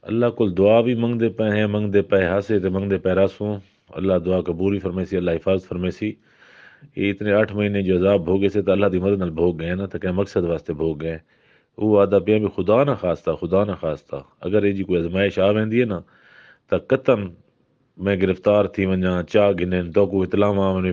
اللہ کو دعا بھی منگتے پے ہاسے تے منگتے پے راسوں. اللہ دعا قبول فرمے سی، اللہ حفاظت فرمے سی. یہ اتنے 8 مہینے جو عذاب بھوگے سے تو اللہ دی مدد نال بھوگ گئے نا، تو کیا مقصد واسطے بھوگ گئے. وہ آدھا پیا بھی خدا نہ خواستہ اگر یہ جی کوئی ازمائش آ ویندی ہے نا تو قطن میں گرفتار تھی ونجا چاہ گنن تو کو اطلاع میں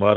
مار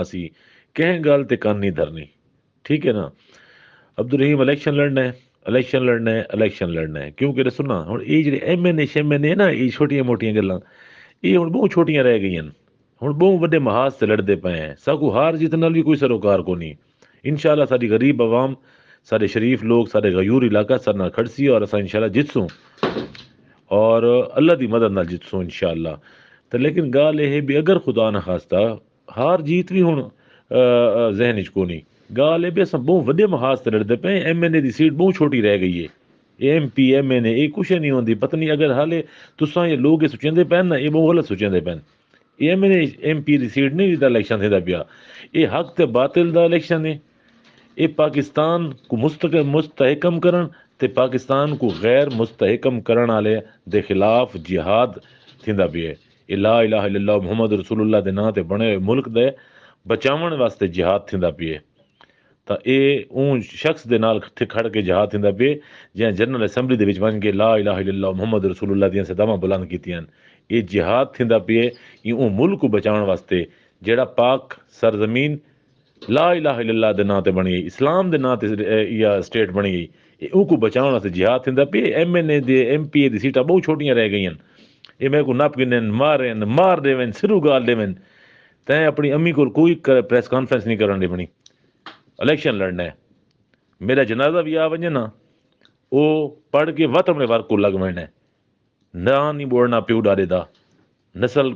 آسی کہیں گال تے کان نہیں دھرنی. ٹھیک ہے نا. عبدالرحیم الیکشن لڑنا ہے کیونکہ سننا ہوں یہ جی ایم این اے شیم این اے نا یہ چھوٹیاں موٹیاں گلاں یہ ہوں بہت چھوٹیاں رہ گئی ہیں. ہوں بہت وڈے محاذ سے لڑتے پے ہیں. ساکو ہار جیت نال بھی کوئی سروکار کو نہیں. انشاءاللہ ساری غریب عوام سارے شریف لوگ سارے غیور علاقہ سر نہ کھڑسی اور اسا انشاءاللہ جتسوں اور اللہ دی مدد نال جتسوں انشاءاللہ. تو لیکن گال یہ بھی اگر خدا نہ خواستہ ہار جیت بھی ہوں ذہن کو نہیں. گال یہ بھی اصل بہت وڈے محاذ سے لڑتے پے. ایم این اے دی سیٹ بہت چھوٹی رہ گئی ہے. ایم پی ایم این اے یہ کچھ نہیں ہوتی. پتہ نہیں اگر حالے تساں یہ لوگ یہ سوچیں پے نا یہ بہت غلط سوچیں پے. M N A M P دی سیٹ نہیں جیتا الیکشن تھا پیا. یہ حق تے باطل دا الیکشن ہے. یہ پاکستان کو مستحکم کرن تے پاکستان کو غیر مستحکم کرن والے دے خلاف جہاد تھیندا پیا ہے. یہ لا الہ الا اللہ محمد رسول اللہ دے نام تے بنے ملک دے بچاون واسطے جہاد تھیندا پیا ہے. تا اے اون شخص دے نال کھڑ کے جہاد تھیندا پیا جے جنرل اسمبلی دے وچ ون کے لا الہ الا اللہ محمد رسول اللہ دیاں صداواں بلند کیتیاں. یہ جہاد تھیندا پیا یہ اون ملک کو بچاون واسطے جیڑا پاک سرزمین لا الہ الا اللہ دے نام تے بنی گئی اسلام دے نام تے یا اسٹیٹ بنی گئی. ان کو بچاؤ واسطے جہاد تھیندا پیا. ایم این اے دے ایم پی اے دی سیٹاں بہت چھوٹیاں رہ گئی ہیں. یہ میرے کو نپ گنن مار دے سرو گال دے تیں اپنی امی کو کوئی پریس کانفرنس نہیں کرن دے بنی. الیکشن لڑنا ہے. میرا جنازہ بھی آ ونجے نا وہ پڑھ کے وط اپنے ورک کو لگ وینا ہے. نہ نہیں بوڑنا پیو ڈاڈے دا نسل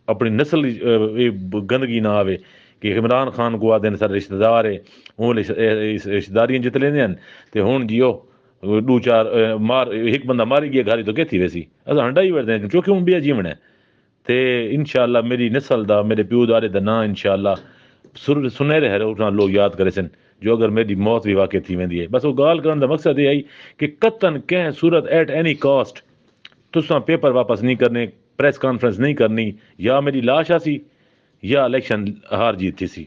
اپنی نسل گندگی نہ آوے کہ عمران خان کو آدھے سارے رشتہ دار ہے وہ رشتہ داریاں جت لیندے ہیں تے ہن جیو دو چار مار ایک بندہ ماری گیا گھاری تو کہ تھی ویسی اساں ہنڈا ہی وردے ہیں کیونکہ ہن بیا جیونا ہے. تے انشاءاللہ میری نسل دا میرے پیو دارے دا نا انشاءاللہ سنہرے ہے اٹھنا لوگ یاد کرے سن جو اگر میری موت بھی واقع تھی ویندی ہے. بس وہ گال کرن دا مقصد یہ ہے کہ قطن کہیں صورت ایٹ اینی کاسٹ تساں پیپر واپس نہیں کرنے پریس کانفرنس نہیں کرنی یا میری لاش آسی یا الیکشن ہار جیت تھی سی.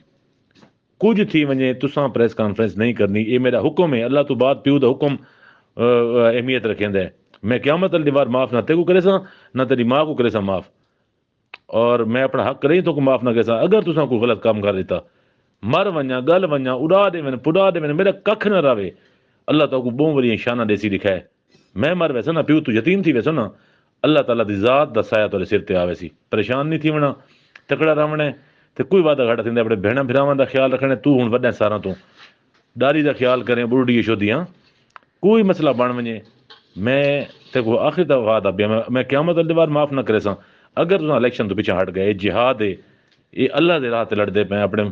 کچھ تھی ونجے تساں پریس کانفرنس نہیں کرنی. یہ میرا حکم ہے. اللہ تو بعد پیو دا حکم اہمیت رکھیندا ہے. میں قیامت والی بار معاف نہ تے کو کرے سا نہ تیری ماں کو کرے سا معاف اور میں اپنا حق کریں تو کو معاف نہ کرے سا. اگر تساں کوئی غلط کام کر دیتا مر ونجا گل ونجا اڑا دے پڑا دے میرا ککھ نہ رہے. اللہ تعالیٰ کو بہت بڑی شانہ دیسی لکھا ہے. میں مر ویسا نا پیو تو یتیم تھی ویسا نا اللہ تعالیٰ دی ذات دا سایہ تیرے سر تے آوے سی. پریشان نہیں تھی ونا تکڑا رہنا ہے تے کوئی وعدہ گھاٹا تھیندا اپنے بہناں بھراواں دا خیال رکھنا. تو ہن وڈا سارا تو داری دا خیال کریں بڑھڑی شودیاں کوئی مسئلہ بن ونجے میں تے کو آخر دا وعدہ پیا میں قیامت والی بار معاف نہ کرے سا. اگر تساں الیکشن تو پیچھے ہٹ گئے جہاد ہے یہ اللہ دے راہ تے لڑدے پے اپنے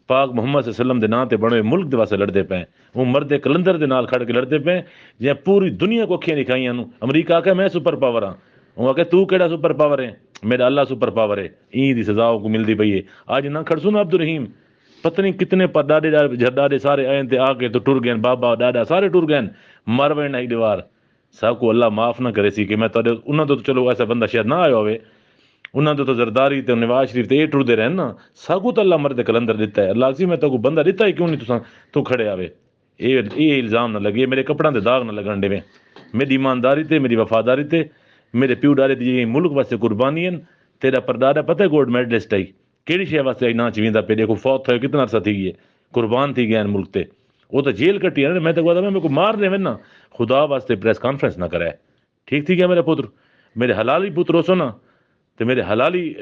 پاک محمد صلی اللہ علیہ وسلم دے نام تے بنے ملک دے واسطے لڑدے پے. وہ مرد کلندر دے نال کھڑ کے لڑدے پے جے پوری دنیا کو اکھیاں دکھائیاں نو. امریکہ کہ میں سپر پاور ہاں وہ کہ تو کیڑا سپر پاور ہے میرا اللہ سپر پاور ہے. این دی سزا کو ملدی پئی ہے. آج نہ کھڑسو نا عبدالرحیم پتہ نہیں کتنے پر ڈاڈے جھڈاڈے سارے آئے تے آ کے تو ٹر گئے بابا ڈاڈا سارے ٹر گئے مر وین ایک دیوار. سب کو اللہ معاف نہ کرے سی کہ میں تہاڈے انہاں تو چلو ایسا بندہ شاید نہ آیا ہوئے انہاں تو زرداری تے نواز شریف تے یہ ٹردے رہن نا ساکو تو اللہ مرد کلندر دیتا ہے. اللہ سی میں تو کو بندہ دیتا ہے کیوں نہیں تساں تو کھڑے آوے. یہ الزام نہ لگے میرے کپڑاں تے داغ نہ لگن دے. میری ایمانداری تے میری وفاداری تے میرے پیو ڈارے دی ملک واسطے قربانی ہیں. تیرا پردادا پتہ ہے گولڈ میڈلسٹ آئی کیڑی شے واسطے آئی نہ چویندا پہ دیکھو فوت تھے کتنا عرصہ تھی گئے قربان تھی گئے ملک تے وہ تو جیل کٹی ہے نا. میں تو کہتا میں کو مار دے نا خدا واسطے پریس کانفرنس نہ کرے. ٹھیک تھی کیا میرے پتر میرے حلالی پتر ہو سو نا تو میرے حلالی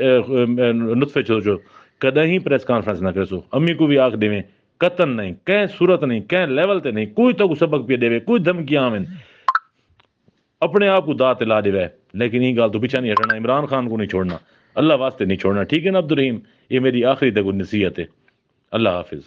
نطفے چھو کدیں ہی پریس کانفرنس نہ کرے سو. امی کو بھی آکھ دیں قطن نہیں کہیں صورت نہیں کہیں لیول تے نہیں کوئی تو سبق پہ دے کوئی دھمکیاں آویں اپنے آپ کو دات لا دے. لیکن یہ گال تو پیچھا نہیں ہٹنا. عمران خان کو نہیں چھوڑنا اللہ واسطے نہیں چھوڑنا. ٹھیک ہے نا عبدالرحیم یہ میری آخری تک نصیحت ہے. اللہ حافظ.